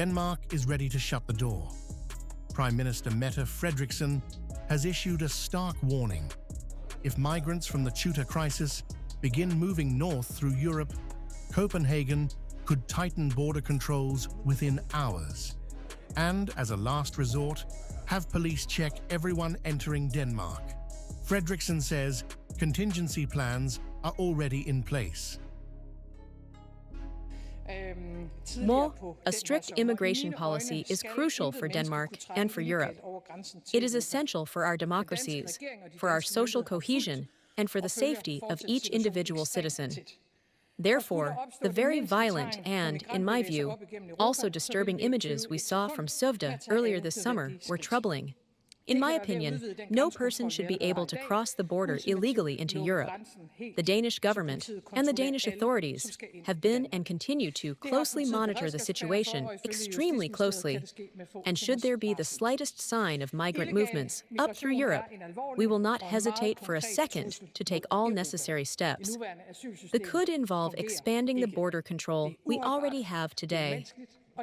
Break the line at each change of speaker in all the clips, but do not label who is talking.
Denmark is ready to shut the door. Prime Minister Mette Frederiksen has issued a stark warning. If migrants from the Ceuta crisis begin moving north through Europe, Copenhagen could tighten border controls within hours. And, as a last resort, have police check everyone entering Denmark. Frederiksen says contingency plans are already in place.
More, a strict immigration policy is crucial for Denmark and for Europe. It is essential for our democracies, for our social cohesion, and for the safety of each individual citizen. Therefore, the very violent and, in my view, also disturbing images we saw from Ceuta earlier this summer were troubling. In my opinion, no person should be able to cross the border illegally into Europe. The Danish government and the Danish authorities have been and continue to closely monitor the situation extremely closely. And should there be the slightest sign of migrant movements up through Europe, we will not hesitate for a second to take all necessary steps. The could involve expanding the border control we already have today.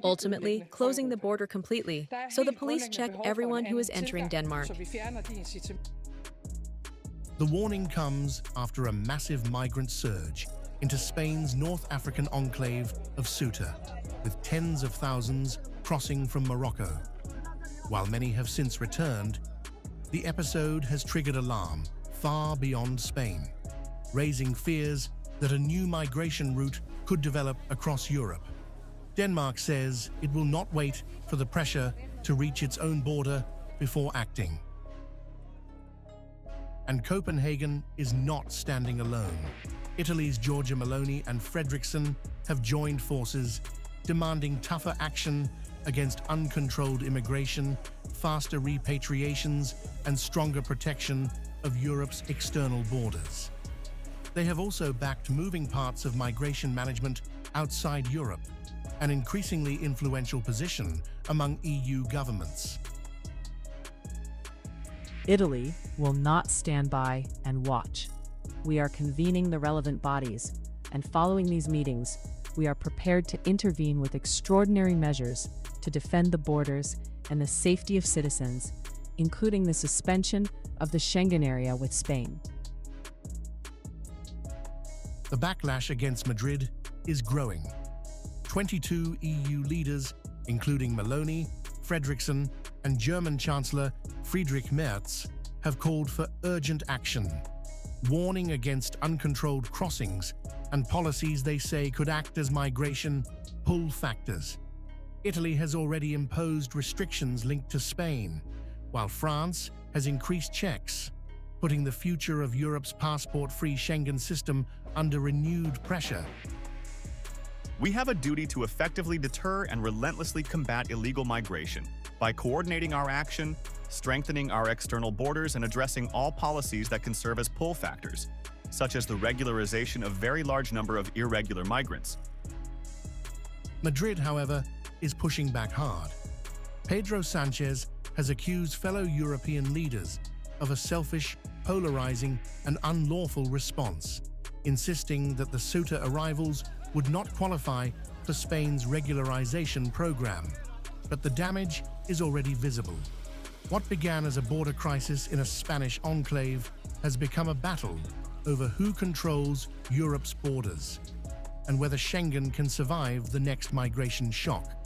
Ultimately, closing the border completely, so the police check everyone who is entering Denmark.
The warning comes after a massive migrant surge into Spain's North African enclave of Ceuta, with tens of thousands crossing from Morocco. While many have since returned, the episode has triggered alarm far beyond Spain, raising fears that a new migration route could develop across Europe. Denmark says it will not wait for the pressure to reach its own border before acting. And Copenhagen is not standing alone. Italy's Giorgia Meloni and Frederiksen have joined forces, demanding tougher action against uncontrolled immigration, faster repatriations, and stronger protection of Europe's external borders. They have also backed moving parts of migration management outside Europe, an increasingly influential position among EU governments.
Italy will not stand by and watch. We are convening the relevant bodies, and following these meetings, we are prepared to intervene with extraordinary measures to defend the borders and the safety of citizens, including the suspension of the Schengen area with Spain.
The backlash against Madrid is growing. 22 EU leaders, including Meloni, Frederiksen, and German Chancellor Friedrich Merz, have called for urgent action, warning against uncontrolled crossings and policies they say could act as migration pull factors. Italy has already imposed restrictions linked to Spain, while France has increased checks, putting the future of Europe's passport-free Schengen system under renewed pressure.
We have a duty to effectively deter and relentlessly combat illegal migration by coordinating our action, strengthening our external borders, and addressing all policies that can serve as pull factors, such as the regularization of very large number of irregular migrants.
Madrid, however, is pushing back hard. Pedro Sánchez has accused fellow European leaders of a selfish, polarizing, and unlawful response, insisting that the Ceuta arrivals would not qualify for Spain's regularization program. But the damage is already visible. What began as a border crisis in a Spanish enclave has become a battle over who controls Europe's borders and whether Schengen can survive the next migration shock.